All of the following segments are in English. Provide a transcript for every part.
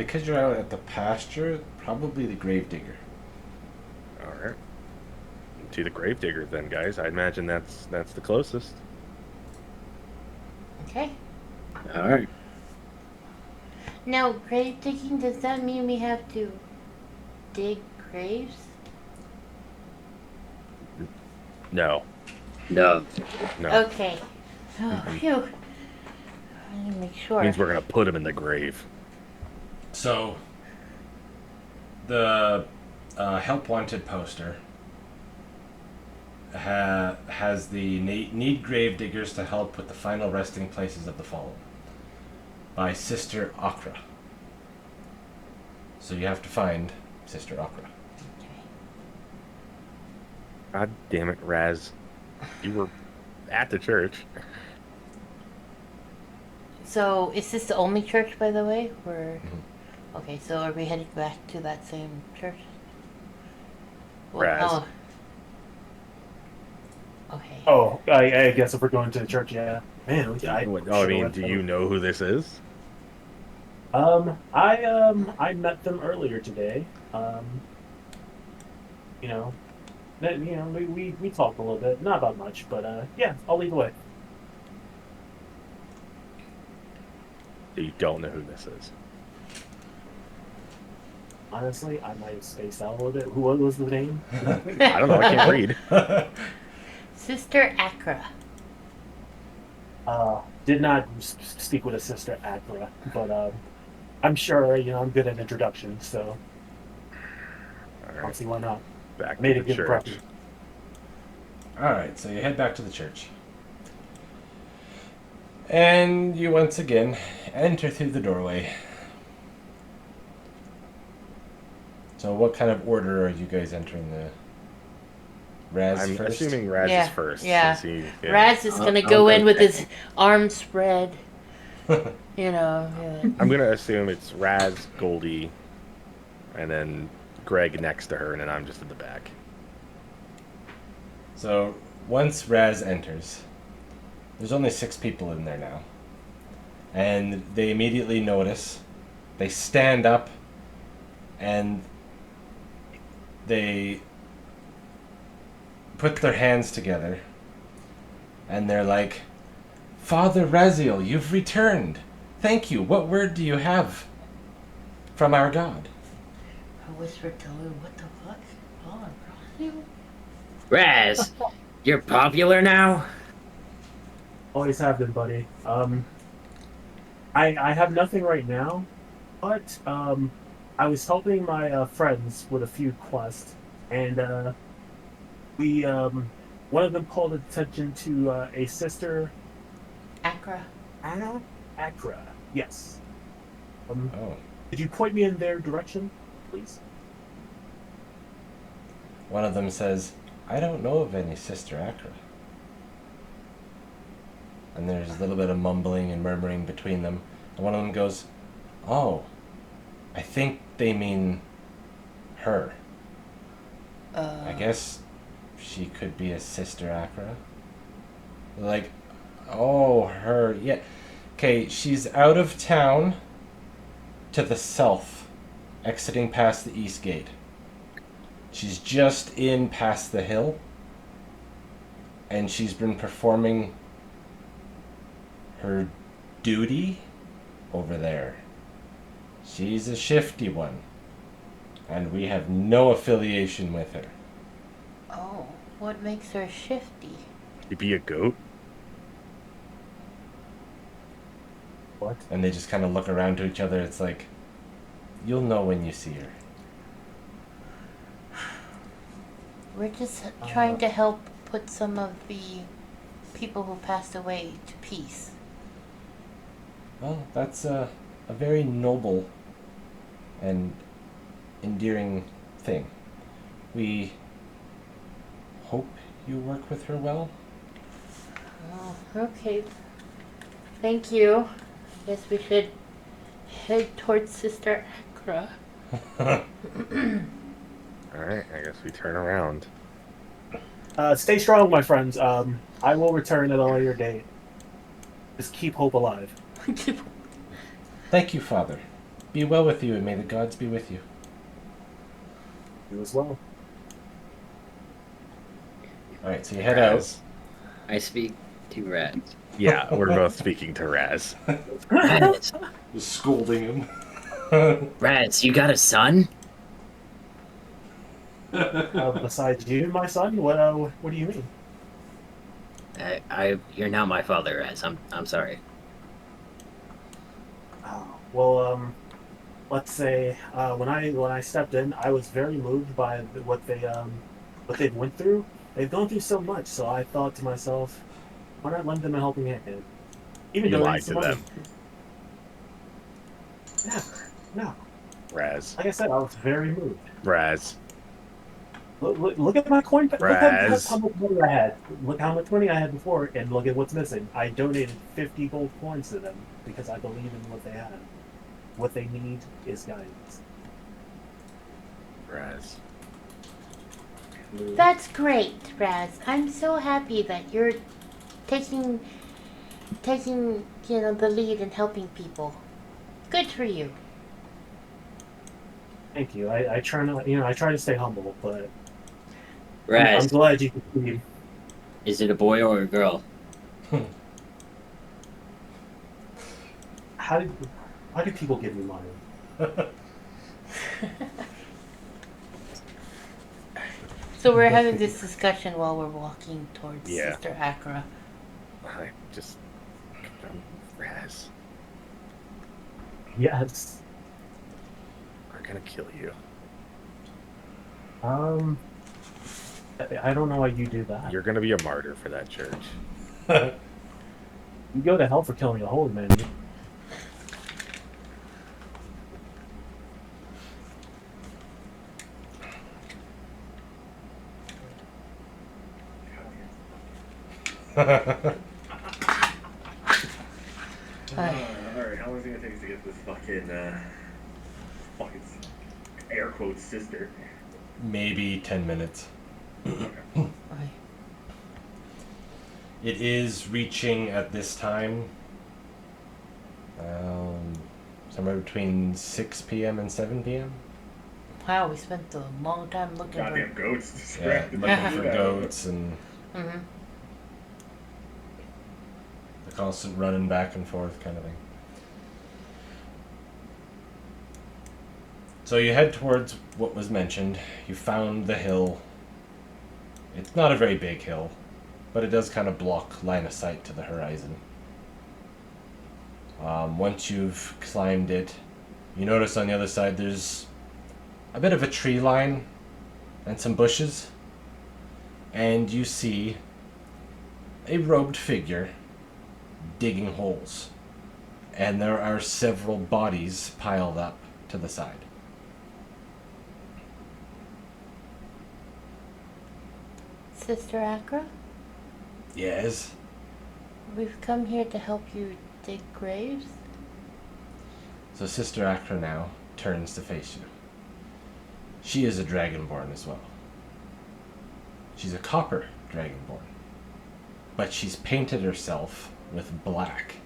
Because you're out at the pasture, probably the gravedigger. Alright. To the gravedigger then, guys. I imagine that's the closest. Okay. All right. Now, grave digging, does that mean we have to dig graves? No. No. No. Okay. Oh, phew. I need to make sure. It means we're going to put him in the grave. So, the help wanted poster has the need grave diggers to help with the final resting places of the fallen by Sister Akra. So you have to find Sister Akra. Okay. God damn it, Raz. You were at the church. So, is this the only church, by the way? Or Mhm. okay, so are we headed back to that same church? Raz. Oh. Okay. Oh, I guess if we're going to the church, yeah. Man, I mean, do you know who this is? I met them earlier today. You know, we talked a little bit, not about much, but yeah, I'll lead the way. You don't know who this is. Honestly, I might have spaced out a little bit. What was the name? I don't know. I can't read. Sister Akra. Did not speak with a Sister Akra, but I'm sure I'm good at introductions, so All I'll right. see why not. Back Made to a the good church. impression. Alright, so you head back to the church. And you once again enter through the doorway. So what kind of order are you guys entering the Raz I'm first? assuming Raz Yeah, is first. yeah. Since he, Raz is gonna I'll go go in with his second. arms spread. Yeah. I'm going to assume it's Raz, Goldie, and then Greg next to her, and then I'm just in the back. So once Raz enters, there's only 6 people in there now. And they immediately notice. They stand up and they put their hands together and they're like, Father Raziel, you've returned. Thank you. What word do you have from our God? I whispered to Lou, what the fuck? Oh, you? Raz, you're popular now? Always have been, buddy. I have nothing right now, but I was helping my friends with a few quests, and we one of them called attention to a sister, Akra. Anna Akra. Yes. Oh. Could you point me in their direction, please? One of them says, I don't know of any Sister Akra. And there's a little bit of mumbling and murmuring between them. And one of them goes, oh, I think they mean her. I guess she could be a Sister Akra. Like, oh, her. Yeah. Okay, she's out of town to the south, exiting past the east gate. She's just in past the hill. And she's been performing her duty over there. She's a shifty one. And we have no affiliation with her. Oh, what makes her shifty? You be a goat? What? And they just kind of look around to each other. It's like, you'll know when you see her. We're just trying to help put some of the people who passed away to peace. Well, that's a very noble and endearing thing. We hope you work with her well. Oh, okay. Thank you. Guess we should head towards Sister Akra. Alright, I guess we turn around. Stay strong, my friends. I will return at a later date. Just keep hope alive. Thank you, Father. be well with you, and may the gods be with you. You as well. Alright, so you head out. I speak to Raz. Yeah, we're both speaking to Raz. Raz, Just scolding him. Raz, you got a son? Besides you, my son, what do you mean? You're not my father, Raz. I'm sorry. Well, let's say when I stepped in, I was very moved by what they went through. They've gone through so much, so I thought to myself, why not lend them a helping hand? Even You though lied it's to money. them. Never. No. Raz. Like I said, I was very moved. Raz. Look at my coin. Look Raz. how much money I had. Look how much money I had before, and look at what's missing. I donated 50 gold coins to them because I believe in what they have. What they need is guidance. Raz. That's great, Raz. I'm so happy that you're taking the lead in helping people. Good for you. Thank you. I try not, I try to stay humble, but I'm Raz, glad you could see. is it a boy or a girl? How do people give you money? So we're having this discussion while we're walking towards Yeah. Sister Akra. I just. Raz. Yes. We're gonna kill you. I don't know why you do that. You're gonna be a martyr for that church. You go to hell for killing a holy man. Alright, how long is it gonna take us to get this fucking air quotes sister? Maybe 10 minutes. Right. It is reaching at this time somewhere between 6 p.m. and 7 p.m. Wow, we spent a long time looking Goddamn for. goats Yeah, distracted. looking for goats and Mm-hmm. the constant running back and forth kind of thing. So you head towards what was mentioned. You found the hill. It's not a very big hill, but it does kind of block line of sight to the horizon. Once you've climbed it, you notice on the other side there's a bit of a tree line and some bushes, and you see a robed figure digging holes, and there are several bodies piled up to the side. Sister Akra, Yes? we've come here to help you dig graves. So Sister Akra now turns to face you. She is a dragonborn as well. She's a copper dragonborn, but she's painted herself with black.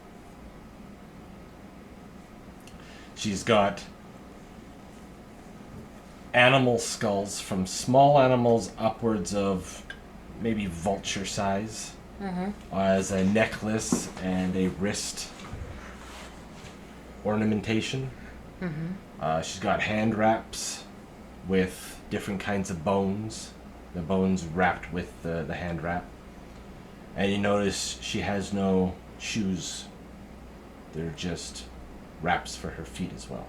She's got animal skulls from small animals upwards of maybe vulture size Mm-hmm. as a necklace and a wrist ornamentation. Mm-hmm. She's got hand wraps with different kinds of bones. The bones wrapped with the hand wrap. And you notice she has no shoes. They're just wraps for her feet as well.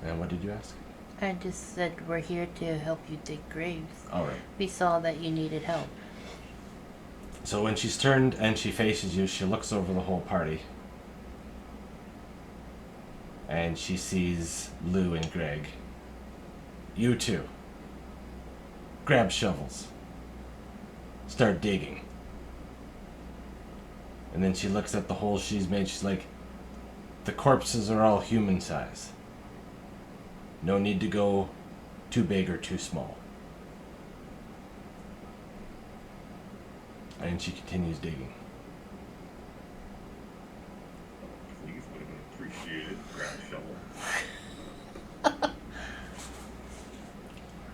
And what did you ask? I just said we're here to help you dig graves. Alright. We saw that you needed help. So when she's turned and she faces you, she looks over the whole party. And she sees Lou and Greg. You two. Grab shovels. Start digging. And then she looks at the hole she's made. She's like, the corpses are all human size. No need to go too big or too small. And she continues digging. appreciated. Grab a shovel.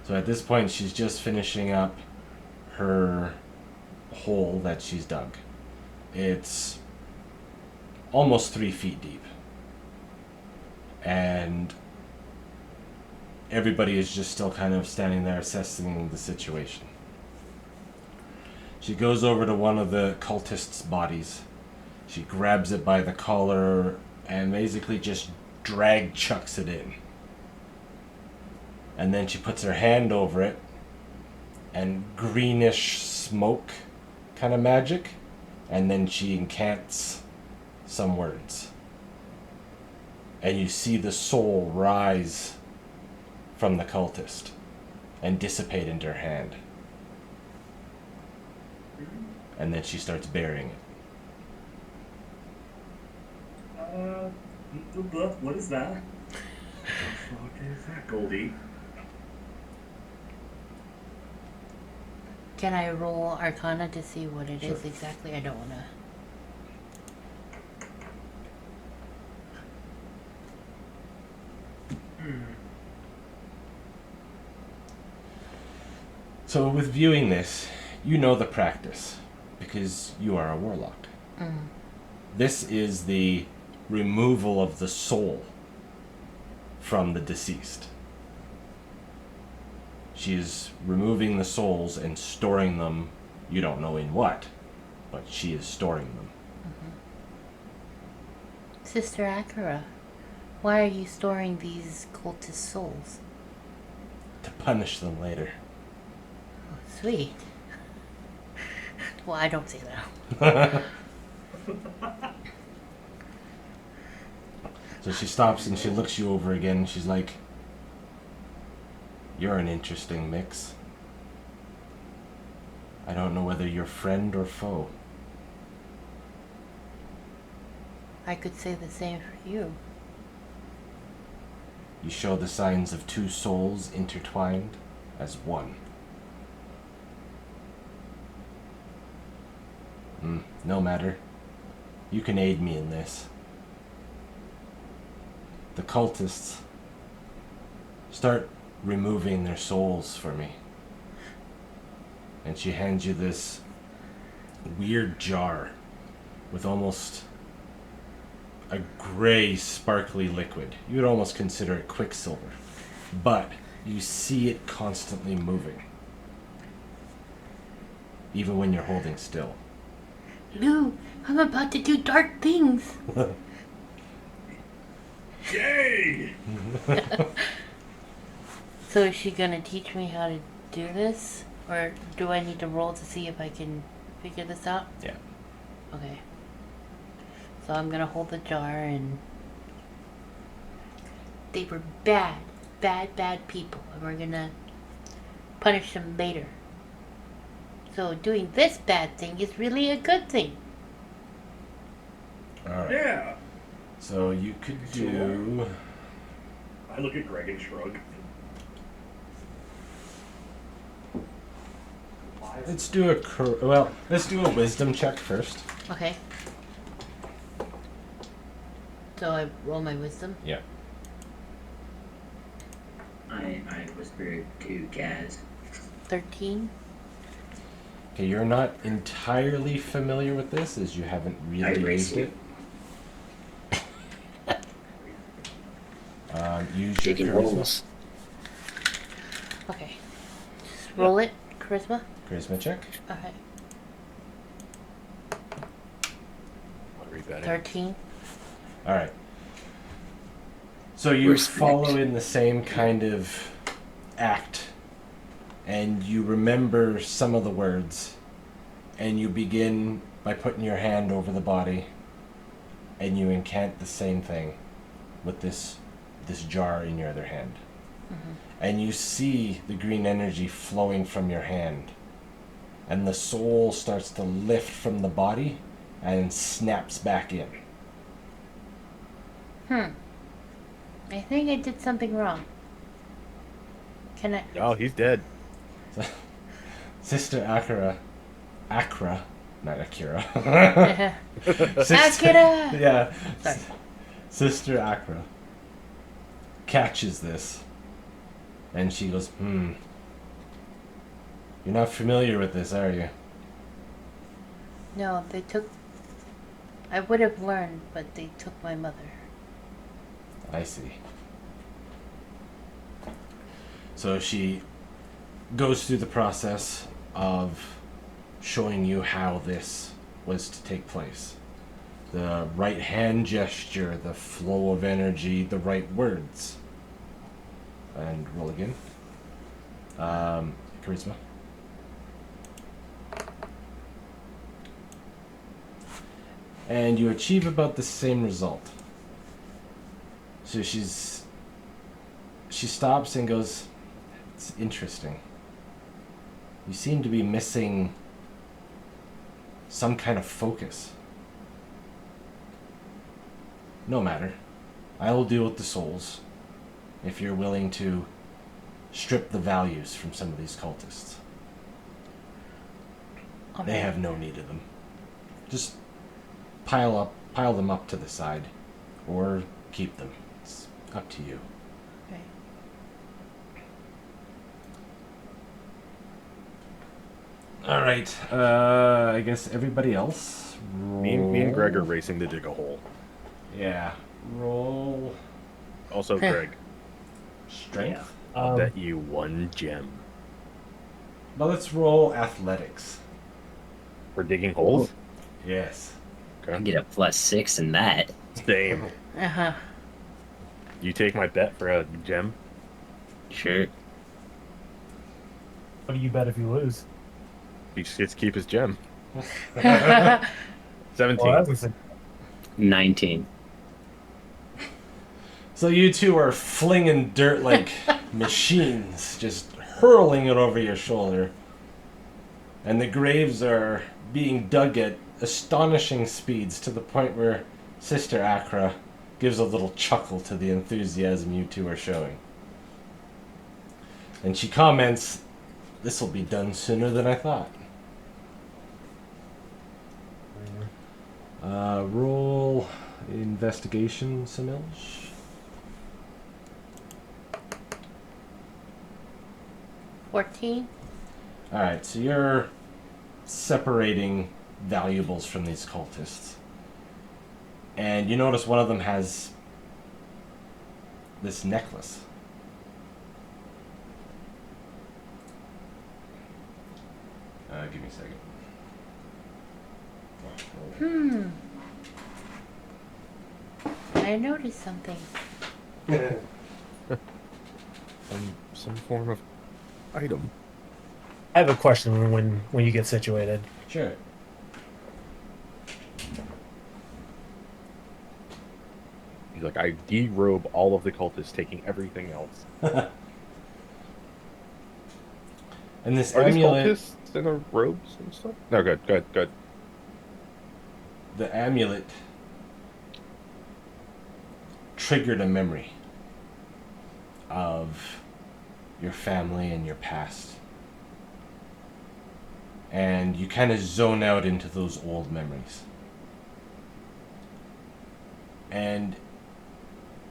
So at this point, she's just finishing up her hole that she's dug. It's almost 3 feet deep. And everybody is just still kind of standing there assessing the situation. She goes over to one of the cultists' bodies. She grabs it by the collar and basically just chucks it in. And then she puts her hand over it, and greenish smoke kind of magic, and then she incants some words. And you see the soul rise from the cultist and dissipate into her hand. And then she starts burying it. What is that? What the fuck is that, Goldie? Can I roll Arcana to see what it is Sure. exactly? I don't want to. So with viewing this, you know the practice, because you are a warlock. Mm. This is the removal of the soul from the deceased. She is removing the souls and storing them, you don't know in what, but she is storing them. Sister Akira, why are you storing these cultist souls? To punish them later. Oh, sweet. Well, I don't say that. So she stops and she looks you over again and she's like, "You're an interesting mix. I don't know whether you're friend or foe." I could say the same for you. You show the signs of two souls intertwined as one. No matter. You can aid me in this. The cultists start removing their souls for me. And she hands you this weird jar with almost a gray, sparkly liquid. You would almost consider it quicksilver. But you see it constantly moving. Even when you're holding still. Lou, I'm about to do dark things. Yay! So is she gonna teach me how to do this? Or do I need to roll to see if I can figure this out? Yeah. Okay. So I'm gonna hold the jar and... They were bad people. And we're gonna punish them later. So doing this bad thing is really a good thing. Alright. Yeah! So you could do... I look at Greg and shrug. Let's do let's do a wisdom check first. Okay. So I roll my wisdom. Yeah. I whispered to Gaz. 13. Okay, you're not entirely familiar with this as you haven't I really raise used you. it. Use your Taking charisma. rolls. Okay. Just roll it. Charisma. Charisma check. Okay. What are we betting? 13. Alright. So you We're follow snakes. in the same kind of act, and you remember some of the words, and you begin by putting your hand over the body, and you incant the same thing with this jar in your other hand. Mm-hmm. And you see the green energy flowing from your hand, and the soul starts to lift from the body and snaps back in. I think I did something wrong. Can I? Oh, he's dead. Sister Akira, not Akira. Akira! Yeah. Sorry. Sister Akra catches this, and she goes, You're not familiar with this, are you? No, they took... I would have learned, but they took my mother. I see. So she goes through the process of showing you how this was to take place. The right hand gesture, the flow of energy, the right words. And roll again. Charisma. And you achieve about the same result. So she stops and goes, it's interesting. You seem to be missing some kind of focus. No matter. I will deal with the souls if you're willing to strip the values from some of these cultists. Okay. They have no need of them. Just pile them up to the side, or keep them. It's up to you. Right. All right. I guess everybody else. Me and Greg are racing to dig a hole. Yeah. Roll Also, Greg, strength. I'll bet you 1 gem. Well, let's roll athletics. For digging holes? Yes. I get a +6 in that. Same. Uh-huh. You take my bet for a gem? Sure. What do you bet if you lose? He just gets to keep his gem. Well, 17. that was a 19. So you two are flinging dirt like machines, just hurling it over your shoulder. And the graves are being dug at astonishing speeds to the point where Sister Akra gives a little chuckle to the enthusiasm you two are showing. And she comments, "This will be done sooner than I thought." Roll investigation, Samilj. 14? Alright, so you're separating valuables from these cultists. And you notice one of them has this necklace. Give me a second. I noticed something. Some form of item. I have a question when you get situated. Sure. He's like, I derobe all of the cultists, taking everything else. And this Are amulet, these cultists in their robes and stuff? No, good. the amulet triggered a memory of your family and your past. And you kind of zone out into those old memories. And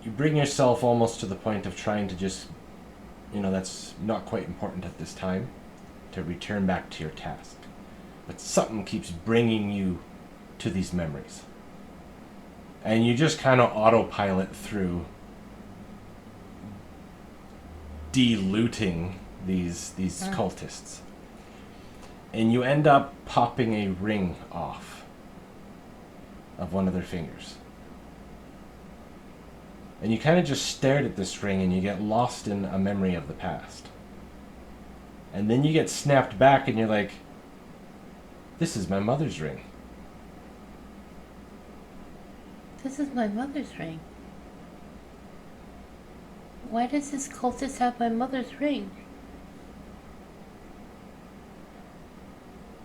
you bring yourself almost to the point of trying to just, that's not quite important at this time, to return back to your task. But something keeps bringing you to these memories. And you just kind of autopilot through de-looting these cultists. And you end up popping a ring off of one of their fingers. And you kind of just stared at this ring and you get lost in a memory of the past. And then you get snapped back and you're like, this is my mother's ring. This is my mother's ring. Why does this cultist have my mother's ring?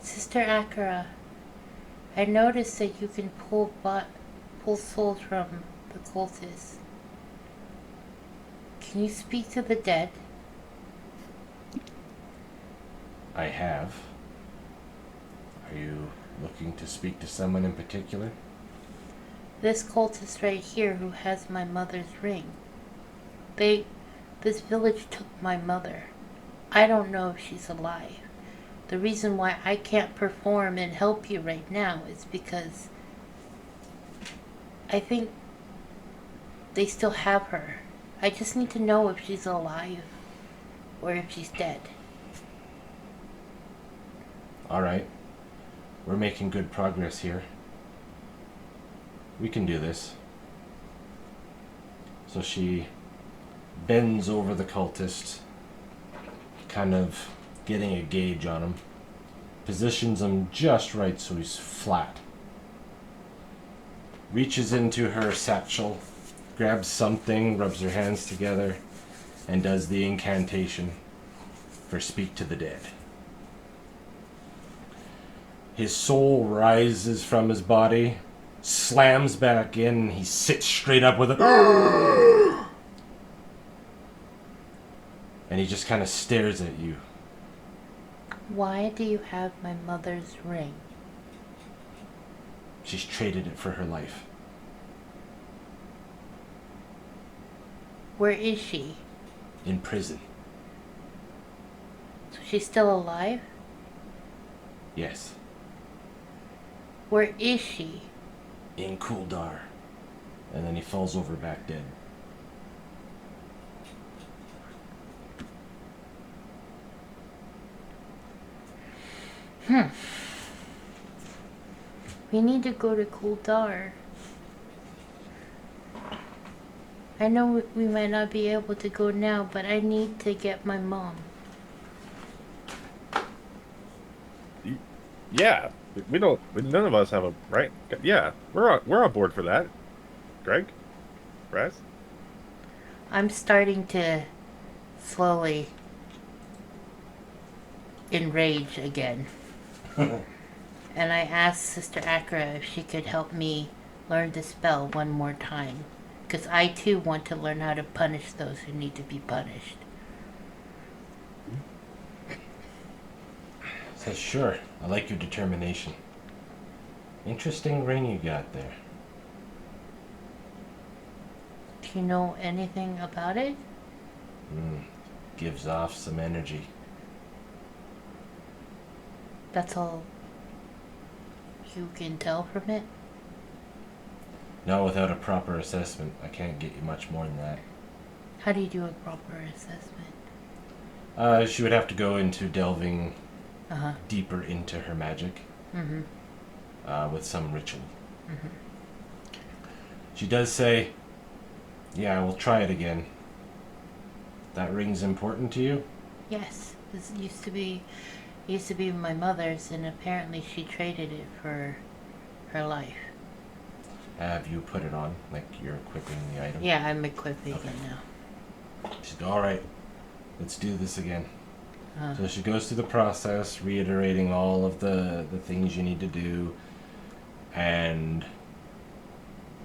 Sister Akara, I noticed that you can pull souls from the cultists. Can you speak to the dead? I have. Are you looking to speak to someone in particular? This cultist right here who has my mother's ring. This village took my mother. I don't know if she's alive. The reason why I can't perform and help you right now is because I think they still have her. I just need to know if she's alive or if she's dead. Alright. We're making good progress here. We can do this. So she bends over the cultist, kind of getting a gauge on him. Positions him just right so he's flat. Reaches into her satchel, grabs something, rubs her hands together, and does the incantation for Speak to the Dead. His soul rises from his body, slams back in, he sits straight up with it. And he just kind of stares at you. Why do you have my mother's ring? She's traded it for her life. Where is she? In prison. So she's still alive? Yes. Where is she? In Kuldar. And then he falls over back dead. We need to go to Kuldar. I know we might not be able to go now, but I need to get my mom. Yeah, we don't. None of us have a right. Yeah, we're on board for that. Greg, Raz. I'm starting to slowly enrage again. And I asked Sister Akra if she could help me learn the spell one more time. Because I too want to learn how to punish those who need to be punished. Says, sure, I like your determination. Interesting ring you got there. Do you know anything about it? Gives off some energy. That's all you can tell from it? No, without a proper assessment, I can't get you much more than that. How do you do a proper assessment? She would have to go into delving Uh-huh. deeper into her magic. With some ritual. She does say, yeah, we'll try it again. That ring's important to you? Yes. This used to be my mother's, and apparently she traded it for her life. Have you put it on? Like you're equipping the item? Yeah, I'm equipping Okay. it now. She's alright, let's do this again. So she goes through the process, reiterating all of the things you need to do, and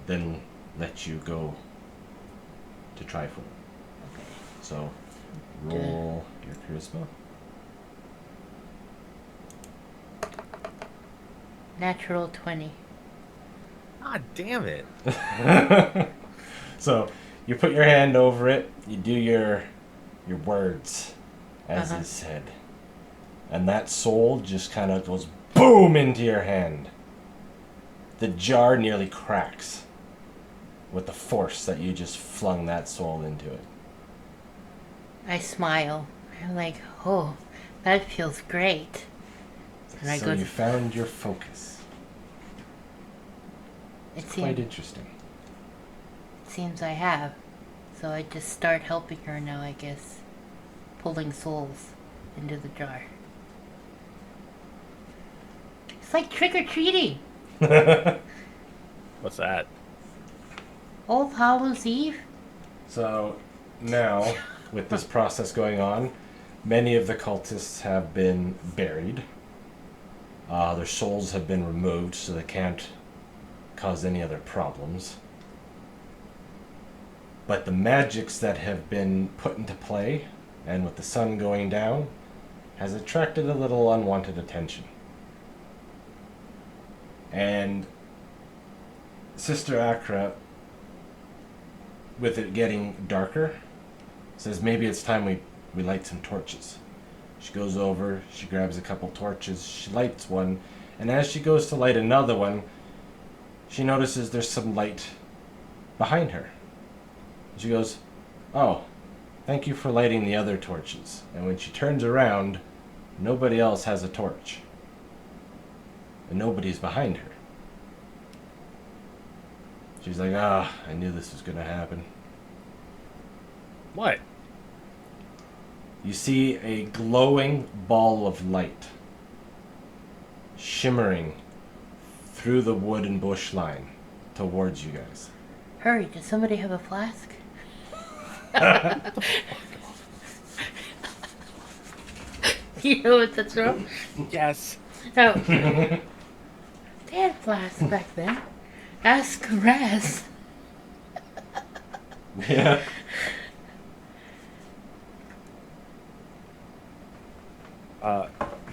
then let you go to try for it. Okay. So, roll your charisma. Natural 20. Ah, damn it. So, you put your hand over it, you do your words, as is said. And that soul just kind of goes boom into your hand. The jar nearly cracks with the force that you just flung that soul into it. I smile. I'm like, oh, that feels great. And I So go, you found your focus. it Quite interesting. seems I have. So I just start helping her now, I guess. Pulling souls into the jar. It's like trick-or-treating. What's that? Old Hallows Eve? So now, with this process going on, many of the cultists have been buried. Their souls have been removed so they can't cause any other problems. But the magics that have been put into play, and with the sun going down, has attracted a little unwanted attention. And Sister Akra, with it getting darker, says maybe it's time we light some torches. She goes over, she grabs a couple torches, she lights one, and as she goes to light another one, she notices there's some light behind her. She goes, "Oh, thank you for lighting the other torches." And when she turns around, nobody else has a torch. And nobody's behind her. She's like, "Ah, I knew this was gonna happen." What? You see a glowing ball of light shimmering through the wood and bush line towards you guys. Hurry, does somebody have a flask? You know what that's from? Yes. Oh. They had flasks back then. Ask Raz. Yeah.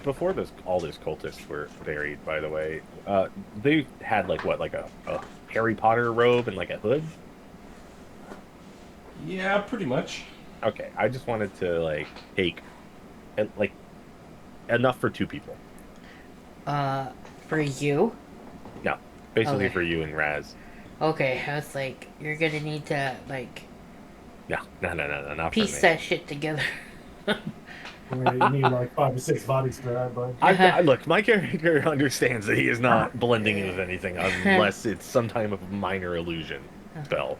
Before all these cultists were buried, by the way, they had like a Harry Potter robe and like a hood. Yeah, pretty much. Okay, I just wanted to like take, like, enough for 2 people. For you? No, basically Okay. for you and Raz. Okay, I was like, you're gonna need to, like, No, not piece for me. that shit together. You need like 5 or 6 bodies for that, bud. Look, my character understands that he is not blending in with anything unless it's some type of minor illusion spell.